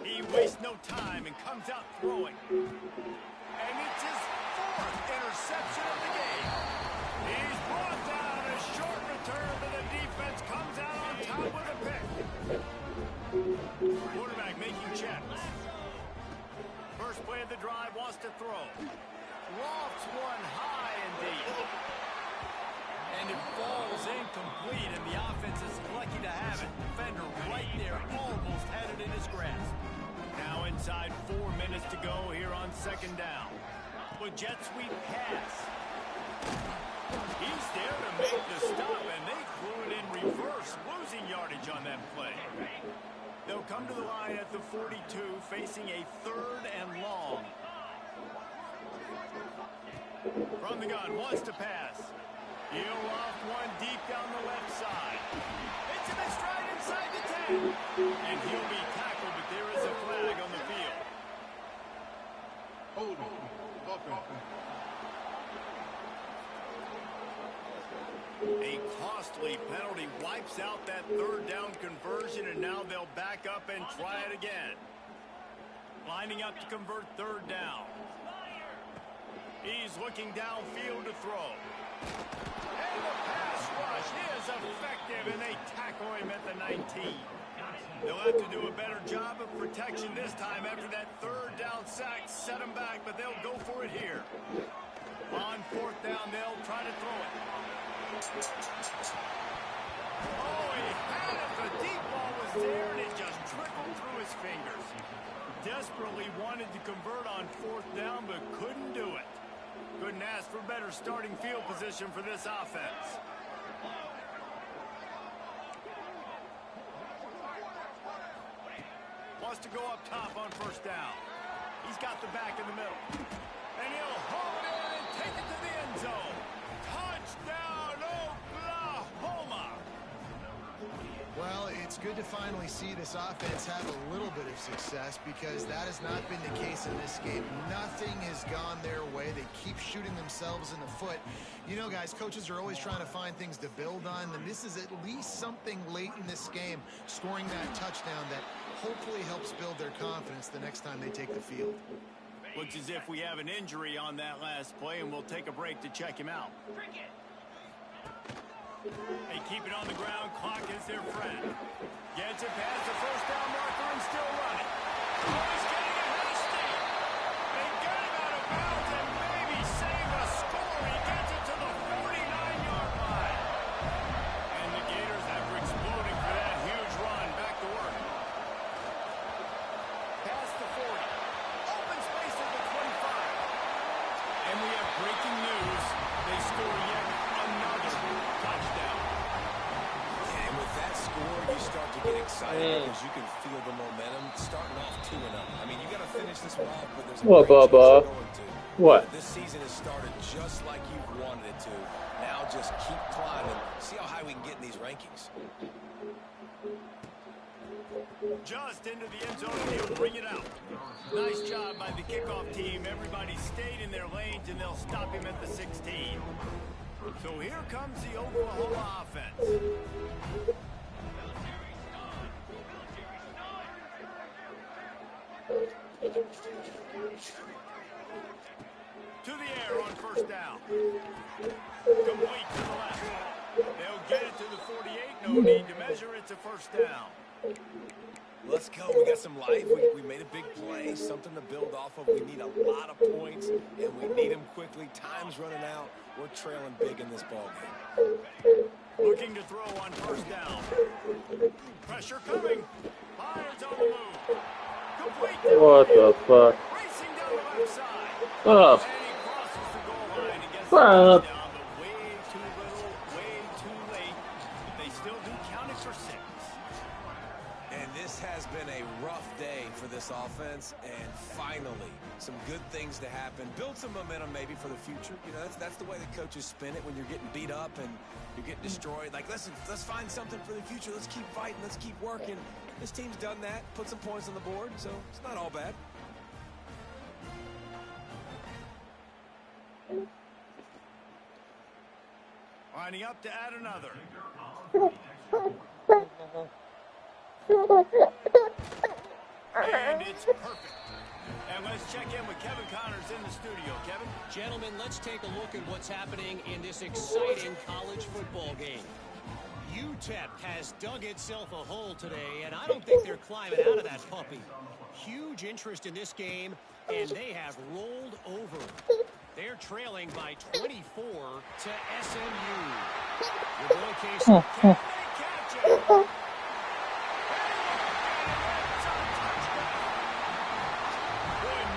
He wastes no time and comes out throwing. And it's his 4th interception of the game. He's brought down a short return, but the defense comes out on top with a pick. Quarterback making checks. First play of the drive, wants to throw. Lofts one high and deep. And it falls incomplete, and the offense is lucky to have it. Defender right there, almost had it in his grasp. Now inside 4 minutes to go here on 2nd down. With jet sweep pass. He's there to make the stop, and they threw it in reverse, losing yardage on that play. They'll come to the line at the 42, facing a 3rd and long. From the gun, wants to pass. He'll off one deep down the left side. It's in his stride inside the 10. And he'll be tackled, but there is a flag on the field. Hold on. Offense. A costly penalty wipes out that 3rd down conversion, and now they'll back up and try it again. Lining up to convert 3rd down. He's looking downfield to throw. And the pass rush is effective, and they tackle him at the 19. They'll have to do a better job of protection this time after that 3rd down sack set him back, but they'll go for it here. On 4th down, they'll try to throw it. Oh, he had it. The deep ball was there, and it just trickled through his fingers. Desperately wanted to convert on 4th down, but couldn't do it. Couldn't ask for better starting field position for this offense. Wants to go up top on 1st down. He's got the back in the middle. And he'll hold it in and take it to the end zone. Touchdown, Oklahoma! Well, it's good to finally see this offense have a little bit of success because that has not been the case in this game. Nothing has gone their way. They keep shooting themselves in the foot. You know, guys, coaches are always trying to find things to build on, and this is at least something late in this game, scoring that touchdown that hopefully helps build their confidence the next time they take the field. Looks as if we have an injury on that last play, and we'll take a break to check him out. They keep it on the ground. Clock is their friend. Gets it past the 1st down marker and still running. he's getting ahead of steam. They get him out of bounds and maybe save a score. He gets it to the 49-yard line. And the Gators, after exploding for that huge run, back to work. Past the 40. Open space at the 25. And we have breaking news. They score yet another touchdown. Yeah, and with that score, you start to get excited because you can feel the momentum starting off 2-0. I mean, you got to finish this one off, but there's a What, great chance Bubba? you're going to. What? This season has started just like you've wanted it to. Now just keep climbing. See how high we can get in these rankings. Just into the end zone, and he'll bring it out. Nice job by the kickoff team. Everybody stayed in their lanes, and they'll stop him at the 16. So here comes the Oklahoma offense. To the air on first down. Complete to the left. They'll get it to the 48. No need to measure. It's a first down. Let's go. We got some life. We made a big play, something to build off of. We need a lot of points, and we need them quickly. Time's running out. We're trailing big in this ball game. Looking to throw on first down. Pressure coming. Lions on the move. Complete. What the fuck? Racing down the left side. Up. And he crosses the goal line and gets the Up. touchdown, but way too little, way too late. But they still do count it for 6. And this has been a rough day for this offense, and finally, some good things to happen. Build some momentum maybe for the future. You know, that's the way the coaches spin it when you're getting beat up and you're getting destroyed. Like, listen, let's find something for the future. Let's keep fighting. Let's keep working. This team's done that, put some points on the board, so it's not all bad. Lining up to add another. And it's perfect. And let's check in with Kevin Connors in the studio. Kevin? Gentlemen, let's take a look at what's happening in this exciting college football game. UTEP has dug itself a hole today, and I don't think they're climbing out of that puppy. Huge interest in this game, and they have rolled over. They're trailing by 24 to SMU. Your boy Casey, can they catch it? Boy,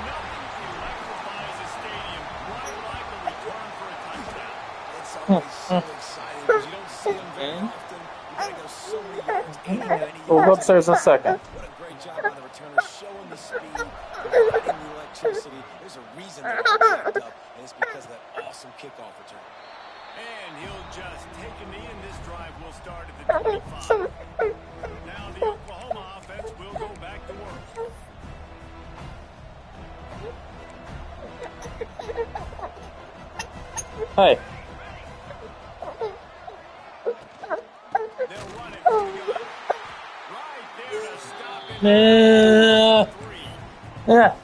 nothing electrifies a stadium quite like a return for a touchdown. It's always so exciting because you don't see them very often. You got to go so many yards, 80, 90 yards. We'll go upstairs in a second. What a great job by the returners, showing the speed, providing the electricity. There's a reason they're all jacked up, and it's because of that awesome kickoff return. And he'll just take a knee, and this drive will start at the 25. Now the Oklahoma offense will go back to work. Hey. They'll run it from the gun. Right there to stop it. Yeah. 3. Yeah.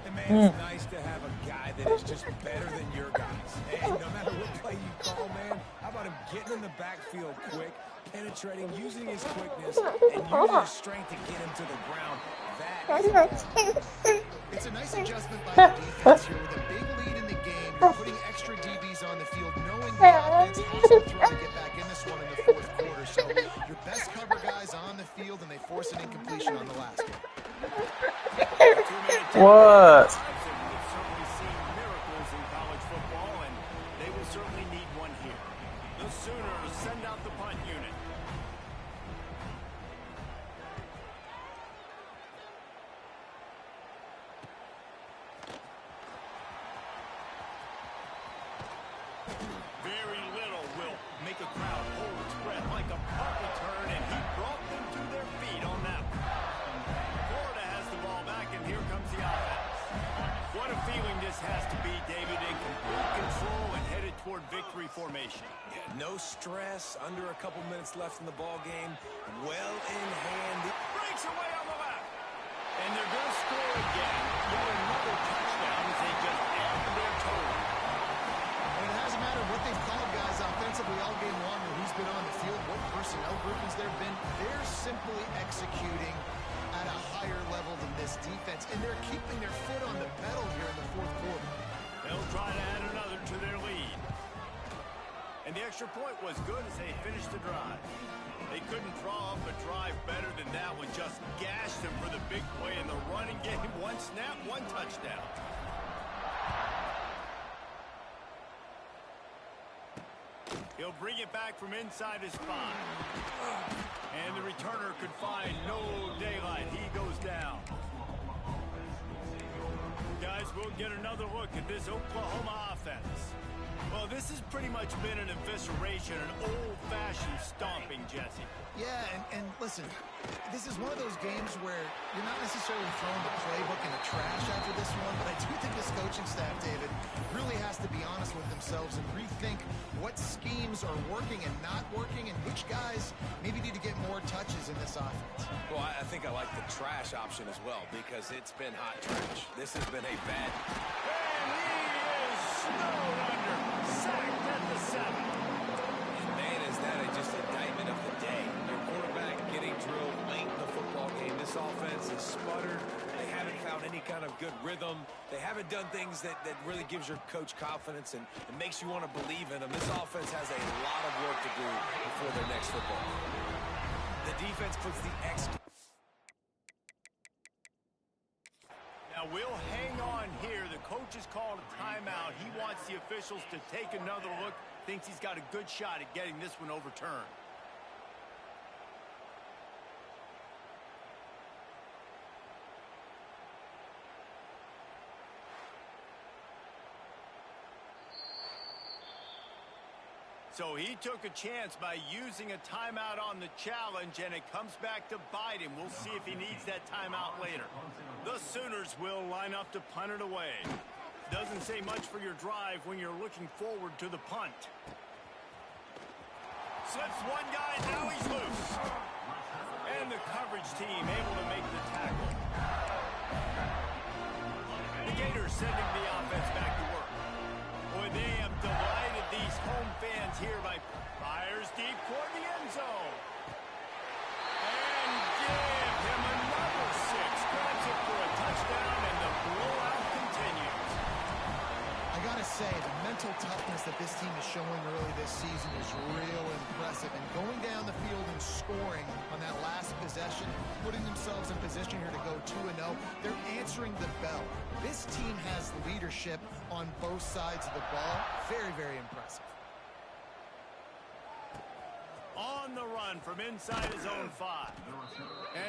And man, it's nice to have a guy that is just better than your guys. And no matter what play you call, man, how about him getting in the backfield quick, penetrating, using his quickness, and using his strength to get him to the ground. That is a ball. It's a nice adjustment by the defense here with a big lead in the game. You're putting extra DBs on the field, knowing the offense has to throw to get back in this one in the fourth quarter. So your best cover guys on the field, and they force an incompletion on the last one. What? We've certainly seen miracles in college football, and they will certainly need one here. The Sooners send out the punt unit. Very little will make a crowd hold its breath like a punt return, and he brought them to their feet on that one. Florida has the ball back, and here comes the offense. What a feeling this has to be, David, in complete control and headed toward victory formation. Yeah, no stress, under a couple minutes left in the ball game. Well in hand. Breaks away on the left. And they're going to score again. Yet another touchdown as they just add to their total. And it hasn't mattered what they've called guys offensively all game long or who's been on the field, what personnel groupings there have been. They're simply executing at a high higher level than this defense, and they're keeping their foot on the pedal here in the fourth quarter. They'll try to add another to their lead. And the extra point was good as they finished the drive. They couldn't draw up a drive better than that one. Just gashed them for the big play in the running game. One snap, one touchdown. He'll bring it back from inside his spot. And the returner could find no daylight. He goes down. Guys, we'll get another look at this Oklahoma offense. Well, this has pretty much been an evisceration, an old-fashioned stomping, Jesse. Yeah, and listen, this is one of those games where you're not necessarily throwing the playbook in the trash after this one, but I do think this coaching staff, David, really has to be honest with themselves and rethink what schemes are working and not working and which guys maybe need to get more touches in this offense. Well, I think I like the trash option as well because it's been hot trash. This has been a bad... And he is snowed under, sacked at the 7. And man, is that just an indictment of the day. Your quarterback getting drilled late in the football game. This offense is sputtered. They haven't found any kind of good rhythm. They haven't done things that really gives your coach confidence and makes you want to believe in them. This offense has a lot of work to do before their next football game. The defense puts the extra... Now, we'll hang on here. The coach has called a timeout. He wants the officials to take another look. Thinks he's got a good shot at getting this one overturned. So he took a chance by using a timeout on the challenge, and it comes back to bite him. We'll see if he needs that timeout later. The Sooners will line up to punt it away. Doesn't say much for your drive when you're looking forward to the punt. Slips one guy, now he's loose. And the coverage team able to make the tackle. The Gators sending the offense back to work. Boy, they have delighted these home fans here by fires deep toward the end zone. And give him another 6. Grabs it for a touchdown, and the blowout continues. I gotta say, the mental toughness that this team is showing early this season is real impressive. And going down the field and scoring on that last possession, putting themselves in position here to go 2-0, they're answering the bell. This team has leadership on both sides of the ball. Very, very impressive. On the run from inside his own 5.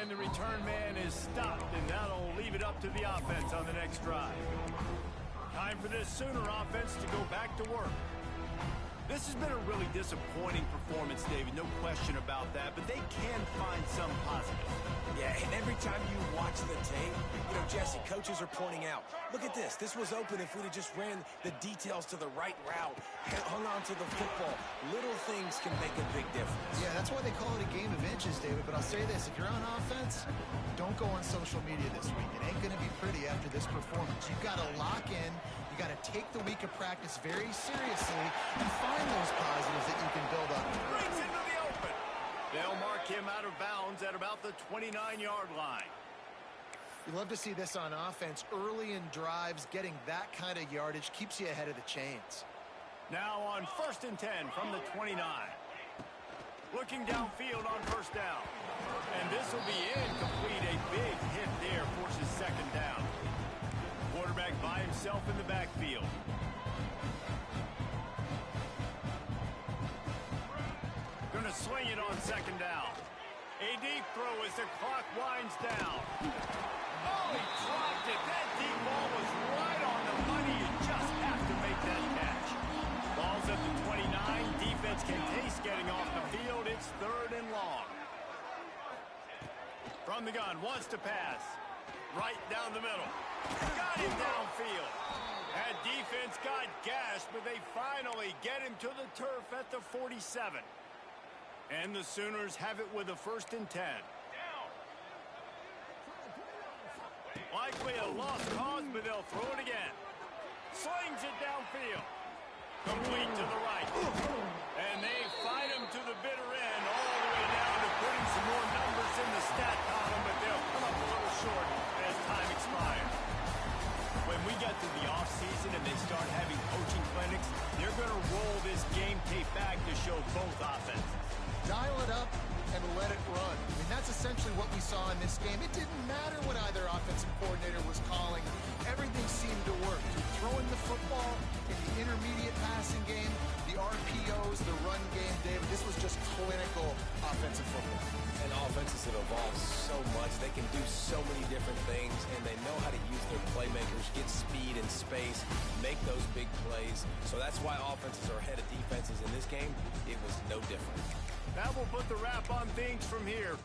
And the return man is stopped, and that'll leave it up to the offense on the next drive. Time for this Sooner offense to go back to work. This has been a really disappointing performance, David, no question about that, but they can find some positive. Yeah, and every time you watch the tape, Jesse, coaches are pointing out, look at this. This was open if we'd have just ran the details to the right route, hung on to the football. Little things can make a big difference. Yeah, that's why they call it a game of inches, David. But I'll say this, if you're on offense, don't go on social media this week. It ain't going to be pretty after this performance. You've got to lock in. You got to take the week of practice very seriously and find those positives that you can build up. Breaks into the open. They'll mark him out of bounds at about the 29-yard line. You love to see this on offense. Early in drives, getting that kind of yardage keeps you ahead of the chains. Now on 1st and 10 from the 29. Looking downfield on 1st down. And this will be incomplete. A big hit there forces 2nd down. Quarterback by himself in the backfield. Gonna swing it on 2nd down. A deep throw as the clock winds down. Oh, he dropped it. That deep ball was right on the money. You just have to make that catch. Ball's at the 29. Defense can taste getting off the field. It's 3rd and long. From the gun, wants to pass. Right down the middle. Got him downfield. That defense got gashed, but they finally get him to the turf at the 47. And the Sooners have it with a 1st and 10. Likely a lost cause, but they'll throw it again. Slings it downfield. Complete to the right. And they fight him to the bitter end, all the way down to putting some more numbers in the stat column, but they'll come up a little short. essentially what we saw in this game. It didn't matter what either offensive coordinator was calling. Everything seemed to work. Throwing the football in the intermediate passing game, the RPOs, the run game, David, this was just clinical offensive football. And offenses have evolved so much. They can do so many different things, and they know how to use their playmakers, get speed and space, make those big plays. So that's why offenses are ahead of defenses in this game. It was no different. That will put the wrap on things from here.